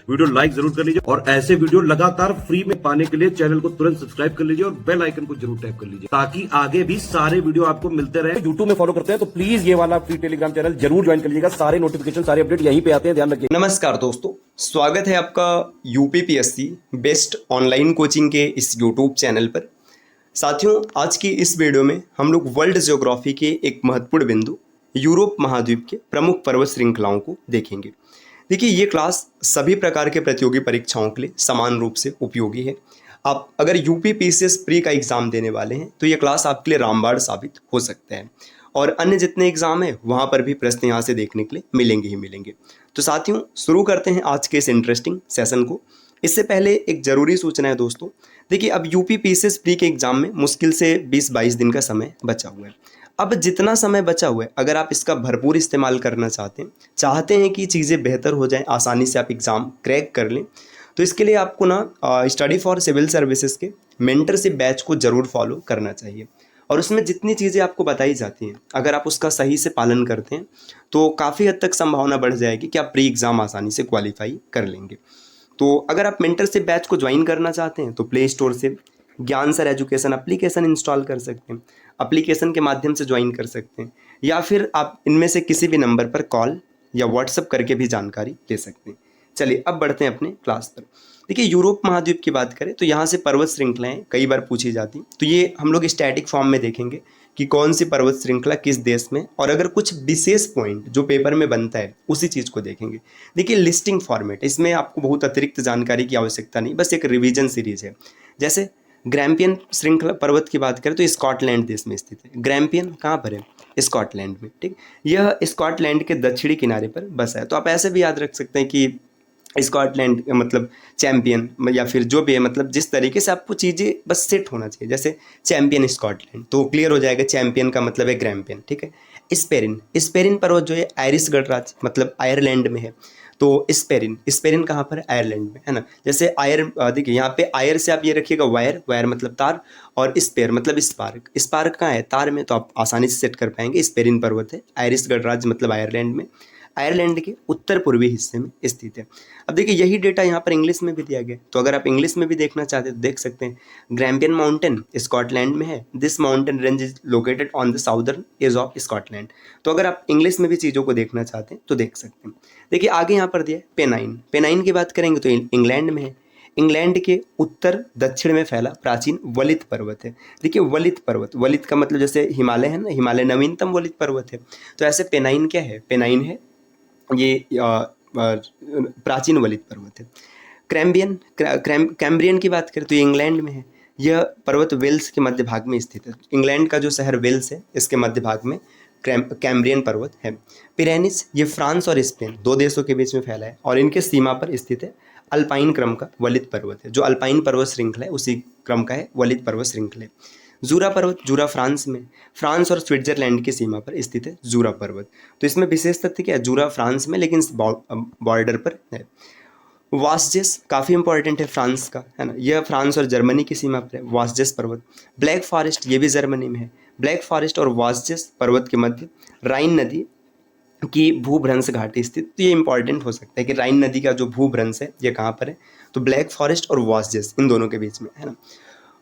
Video like जरूर कर लीजिए और ऐसे वीडियो लगातार फ्री में पाने के लिए चैनल को तुरंत सब्सक्राइब कर लीजिए और बेल आइकन को जरूर टैप कर लीजिए ताकि आगे भी सारे वीडियो आपको मिलते रहे। यूट्यूब में फॉलो करते हैं तो प्लीज ये वाला फ्री टेलीग्राम चैनल जरूर ज्वाइन कर लीजिएगा। सारे नोटिफिकेशन सारे अपडेट यहीं पे आते हैं, ध्यान रखिए। नमस्कार दोस्तों, स्वागत है आपका यूपीपीएससी बेस्ट ऑनलाइन कोचिंग के इस यूट्यूब चैनल पर। साथियों, आज की इस वीडियो में हम लोग वर्ल्ड ज्योग्राफी के एक महत्वपूर्ण बिंदु यूरोप महाद्वीप के प्रमुख पर्वत श्रृंखलाओं को देखेंगे। देखिए, ये क्लास सभी प्रकार के प्रतियोगी परीक्षाओं के लिए समान रूप से उपयोगी है। आप अगर यूपीपीसीएस प्री का एग्ज़ाम देने वाले हैं तो ये क्लास आपके लिए रामबाण साबित हो सकता है और अन्य जितने एग्ज़ाम हैं वहाँ पर भी प्रश्न यहाँ से देखने के लिए मिलेंगे ही मिलेंगे। तो साथियों, शुरू करते हैं आज के इस इंटरेस्टिंग सेशन को। इससे पहले एक ज़रूरी सूचना है दोस्तों। देखिए, अब यूपीपीसीएस प्री के एग्ज़ाम में मुश्किल से 20-22 दिन का समय बचा हुआ है। अब जितना समय बचा हुआ है, अगर आप इसका भरपूर इस्तेमाल करना चाहते हैं कि चीज़ें बेहतर हो जाएं, आसानी से आप एग्ज़ाम क्रैक कर लें, तो इसके लिए आपको ना स्टडी फॉर सिविल सर्विसेज के मेंटरशिप बैच को ज़रूर फॉलो करना चाहिए। और उसमें जितनी चीज़ें आपको बताई जाती हैं, अगर आप उसका सही से पालन करते हैं तो काफ़ी हद तक संभावना बढ़ जाएगी कि आप प्री एग्ज़ाम आसानी से क्वालिफाई कर लेंगे। तो अगर आप मेंटरशिप बैच को ज्वाइन करना चाहते हैं तो प्ले स्टोर से ज्ञान सर एजुकेशन एप्लीकेशन इंस्टॉल कर सकते हैं, एप्लीकेशन के माध्यम से ज्वाइन कर सकते हैं, या फिर आप इनमें से किसी भी नंबर पर कॉल या व्हाट्सएप करके भी जानकारी ले सकते हैं। चलिए अब बढ़ते हैं अपने क्लास पर। देखिए, यूरोप महाद्वीप की बात करें तो यहाँ से पर्वत श्रृंखलाएँ कई बार पूछी जाती, तो ये हम लोग स्टैटिक फॉर्म में देखेंगे कि कौन सी पर्वत श्रृंखला किस देश में, और अगर कुछ विशेष पॉइंट जो पेपर में बनता है उसी चीज़ को देखेंगे। देखिए, लिस्टिंग फॉर्मेट, इसमें आपको बहुत अतिरिक्त जानकारी की आवश्यकता नहीं, बस एक रिवीजन सीरीज है। जैसे ग्रैम्पियन श्रृंखला पर्वत की बात करें तो स्कॉटलैंड देश में स्थित है। ग्रैम्पियन कहाँ पर है? स्कॉटलैंड में, ठीक। यह स्कॉटलैंड के दक्षिणी किनारे पर बसा है। तो आप ऐसे भी याद रख सकते हैं कि स्कॉटलैंड मतलब चैंपियन, या फिर जो भी है, मतलब जिस तरीके से आपको चीज़ें बस सेट होना चाहिए। जैसे चैंपियन स्कॉटलैंड, तो क्लियर हो जाएगा चैंपियन का मतलब है ग्रैम्पियन, ठीक है। स्पेरिन पर्वत जो है आयरिश गणराज्य मतलब आयरलैंड में है। तो स्पेरिन कहाँ पर है? आयरलैंड में, है ना। जैसे देखिए यहाँ पे आयर से आप ये रखिएगा वायर मतलब तार, और स्पेयर मतलब स्पार्क कहाँ है? तार में। तो आप आसानी से सेट कर पाएंगे। स्पेरिन पर्वत है आयरिश गणराज्य मतलब आयरलैंड में, आयरलैंड के उत्तर पूर्वी हिस्से में स्थित है। अब देखिए, यही डेटा यहाँ पर इंग्लिश में भी दिया गया, तो अगर आप इंग्लिश में भी देखना चाहते हैं तो देख सकते हैं। ग्रैम्पियन माउंटेन स्कॉटलैंड में है। This mountain range is located on the southern edge of Scotland. तो अगर आप इंग्लिश में भी चीज़ों को देखना चाहते हैं तो देख सकते हैं। देखिए, आगे यहाँ पर दिया है पेनाइन की बात करेंगे तो इंग्लैंड में है। इंग्लैंड के उत्तर दक्षिण में फैला प्राचीन वलित पर्वत है। देखिए, वलित का मतलब जैसे हिमालय है ना, हिमालय नवीनतम वलित पर्वत है। तो ऐसे पेनाइन क्या है? पेनाइन है ये प्राचीन वलित पर्वत है। कैम्ब्रियन की बात करें तो ये इंग्लैंड में है। यह पर्वत वेल्स के मध्य भाग में स्थित है। इंग्लैंड का जो शहर वेल्स है, इसके मध्य भाग में कैम्ब्रियन पर्वत है। पिरेनिस, ये फ्रांस और स्पेन दो देशों के बीच में फैला है और इनके सीमा पर स्थित है। अल्पाइन क्रम का वलित पर्वत है। जो अल्पाइन पर्वत श्रृंखला है उसी क्रम का है वलित पर्वत श्रृंखला। जूरा पर्वत, जूरा फ्रांस में, फ्रांस और स्विट्जरलैंड की सीमा पर स्थित है जूरा पर्वत। तो इसमें विशेष तथ्य क्या है? जूरा फ्रांस में लेकिन बॉर्डर पर है। वासजेस काफ़ी इंपॉर्टेंट है फ्रांस का, है ना। यह फ्रांस और जर्मनी की सीमा पर है, वासजेस पर्वत। ब्लैक फॉरेस्ट, ये भी जर्मनी में है। ब्लैक फॉरेस्ट और वासजेस पर्वत के मध्य राइन नदी की भूभ्रंश घाटी स्थित। तो ये इंपॉर्टेंट हो सकता है कि राइन नदी का जो भूभ्रंश है ये कहाँ पर है? तो ब्लैक फॉरेस्ट और वासजेस इन दोनों के बीच में, है ना।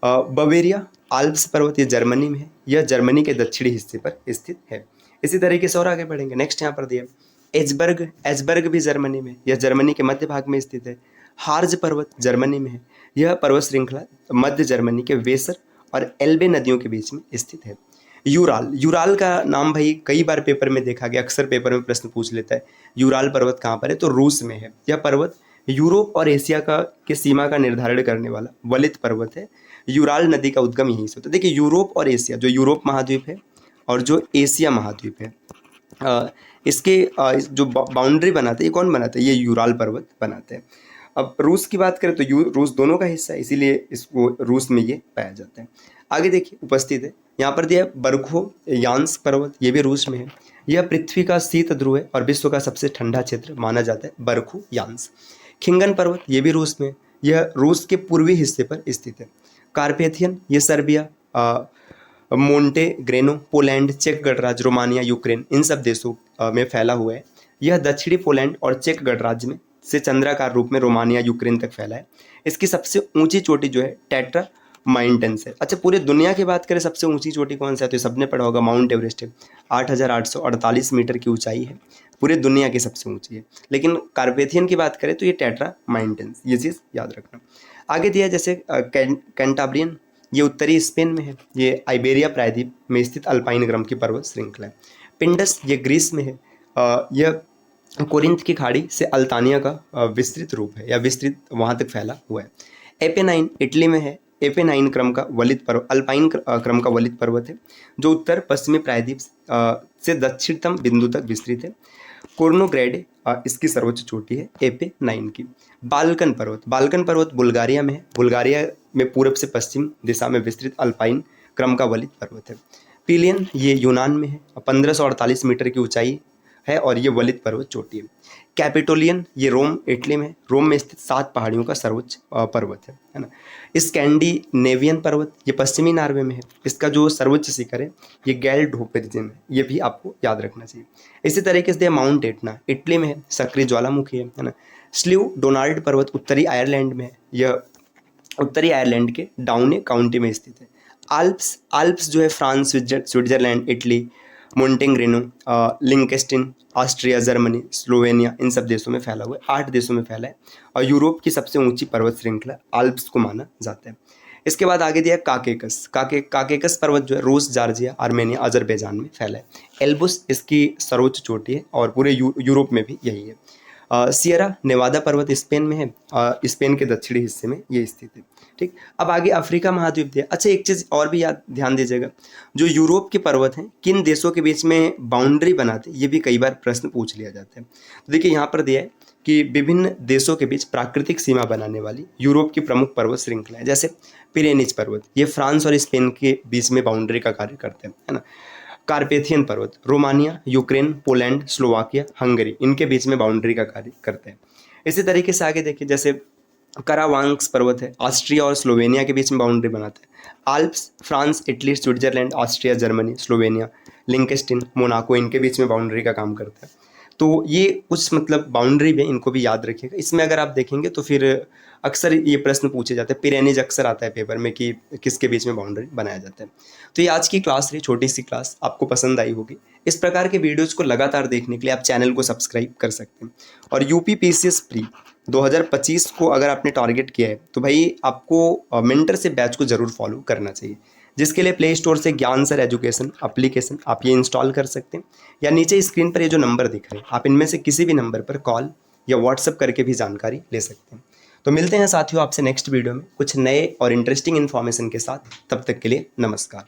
बवेरिया आल्प्स पर्वत, ये जर्मनी में है। यह जर्मनी के दक्षिणी हिस्से पर स्थित है। इसी तरीके से और आगे बढ़ेंगे। नेक्स्ट यहाँ पर दिया एजबर्ग भी जर्मनी में, यह जर्मनी के मध्य भाग में स्थित है। हार्ज पर्वत जर्मनी में है। यह पर्वत श्रृंखला मध्य जर्मनी के वेसर और एल्बे नदियों के बीच में स्थित है। यूराल का नाम भाई कई बार पेपर में देखा गया, अक्सर पेपर में प्रश्न पूछ लेता है। यूराल पर्वत कहाँ पर है? तो रूस में है। यह पर्वत यूरोप और एशिया के सीमा का निर्धारण करने वाला वलित पर्वत है। यूराल नदी का उद्गम यहीं से होता है। देखिए, यूरोप और एशिया, जो यूरोप महाद्वीप है और जो एशिया महाद्वीप है, इसके जो बाउंड्री बनाते हैं, ये कौन बनाता है? ये यूराल पर्वत बनाते हैं। अब रूस की बात करें तो रूस दोनों का हिस्सा है, इसीलिए इसको रूस में ये पाया जाता है। आगे देखिए, उपस्थित है यहाँ पर दिया है बर्खो यान्स पर्वत, ये भी रूस में है। यह पृथ्वी का शीत ध्रुव है और विश्व का सबसे ठंडा क्षेत्र माना जाता है बर्खो यान्स। खिंगन पर्वत, ये भी रूस में, यह रूस के पूर्वी हिस्से पर स्थित है। कार्पेथियन, ये सर्बिया, मोंटेग्रेनो पोलैंड, चेक गणराज्य, रोमानिया, यूक्रेन, इन सब देशों में फैला हुआ है। यह दक्षिणी पोलैंड और चेक गणराज्य में से चंद्राकार रूप में रोमानिया यूक्रेन तक फैला है। इसकी सबसे ऊंची चोटी जो है टेट्रा माउंटेन्स है। अच्छा, पूरे दुनिया की बात करें सबसे ऊंची चोटी कौन सा है, तो ये सबने पढ़ा होगा, माउंट एवरेस्ट है। 8,848 मीटर की ऊंचाई है, पूरे दुनिया की सबसे ऊंची है। लेकिन कार्पेथियन की बात करें तो ये टेट्रा माउंटेन्स, ये चीज़ याद रखना। आगे दिया जैसे कैंटाब्रियन, ये उत्तरी स्पेन में है, ये आइबेरिया प्रायद्वीप में स्थित अल्पाइन क्रम की पर्वत श्रृंखला है। पिंडस, ये ग्रीस में है, यह कोरिंथ की खाड़ी से अल्तानिया का विस्तृत रूप है या विस्तृत वहाँ तक फैला हुआ है। एपेनाइन इटली में है, एपेनाइन क्रम का वलित पर्वत, अल्पाइन क्रम का वलित पर्वत है जो उत्तर पश्चिमी प्रायद्वीप से दक्षिणतम बिंदु तक विस्तृत है। कोर्नोग्रेडे इसकी सर्वोच्च चोटी है एपेनाइन की। बाल्कन पर्वत बुल्गारिया में है, बुल्गारिया में पूर्व से पश्चिम दिशा में विस्तृत अल्पाइन क्रम का वलित पर्वत है। पिलियन, ये यूनान में है, 1548 मीटर की ऊंचाई है और ये वलित पर्वत चोटी है। कैपिटोलियन, ये रोम इटली में, रोम में स्थित 7 पहाड़ियों का सर्वोच्च पर्वत है ना। स्कैंडिनेवियन पर्वत, ये पश्चिमी नॉर्वे में है, इसका जो सर्वोच्च शिखर है ये गैल्डहोपेरिजम है, ये भी आपको याद रखना चाहिए। इसी तरीके से माउंट एटना इटली में है, सक्रिय ज्वालामुखी है ना। स्लीव डोनाल्ड पर्वत उत्तरी आयरलैंड में है, यह उत्तरी आयरलैंड के डाउने काउंटी में स्थित है। आल्प्स जो है France, Switzerland, Italy, Montenegro, Liechtenstein, Austria, Germany, Slovenia, इन सब देशों में फैला हुआ है, 8 देशों में फैला है और यूरोप की सबसे ऊंची पर्वत श्रृंखला आल्प्स को माना जाता है। इसके बाद आगे दिया काकेकस पर्वत जो है रूस, जॉर्जिया, आर्मेनिया, अजरबैजान में फैला है। एल्बुस इसकी सर्वोच्च चोटी है और पूरे यूरोप में भी यही है। सियरा नेवादा पर्वत स्पेन में है, स्पेन के दक्षिणी हिस्से में ये स्थित है। ठीक, अब आगे अफ्रीका महाद्वीप दिया। अच्छा, एक चीज़ और भी ध्यान दीजिएगा, जो यूरोप के पर्वत हैं किन देशों के बीच में बाउंड्री बनाते हैं, ये भी कई बार प्रश्न पूछ लिया जाता है। तो देखिए यहाँ पर दिया है कि विभिन्न देशों के बीच प्राकृतिक सीमा बनाने वाली यूरोप की प्रमुख पर्वत श्रृंखला है। जैसे पिरेनीज पर्वत, ये फ्रांस और स्पेन के बीच में बाउंड्री का कार्य करते हैं, है ना। कार्पेथियन पर्वत Romania, Ukraine, Poland, Slovakia, Hungary, इनके बीच में बाउंड्री का कार्य करते हैं। इसी तरीके से आगे देखिए, जैसे करावांक्स पर्वत है, ऑस्ट्रिया और स्लोवेनिया के बीच में बाउंड्री बनाते हैं। Alps France, Italy, Switzerland, Austria, Germany, Slovenia, Liechtenstein, Monaco, इनके बीच में बाउंड्री का काम करता है। तो ये कुछ मतलब बाउंड्री में, इनको भी याद रखिएगा। इसमें अगर आप देखेंगे तो फिर अक्सर ये प्रश्न पूछे जाते हैं, पिरेनीज अक्सर आता है पेपर में कि किसके बीच में बाउंड्री बनाया जाता है। तो ये आज की क्लास रही, छोटी सी क्लास, आपको पसंद आई होगी। इस प्रकार के वीडियोज़ को लगातार देखने के लिए आप चैनल को सब्सक्राइब कर सकते हैं। और यूपी पीसीएस प्री 2025 को अगर आपने टारगेट किया है तो भाई आपको मेंटरशिप बैच को ज़रूर फॉलो करना चाहिए, जिसके लिए प्ले स्टोर से ज्ञान सर एजुकेशन एप्लीकेशन आप ये इंस्टॉल कर सकते हैं, या नीचे स्क्रीन पर ये जो नंबर दिख रहे हैं आप इनमें से किसी भी नंबर पर कॉल या व्हाट्सअप करके भी जानकारी ले सकते हैं। तो मिलते हैं साथियों आपसे नेक्स्ट वीडियो में कुछ नए और इंटरेस्टिंग इन्फॉर्मेशन के साथ। तब तक के लिए नमस्कार।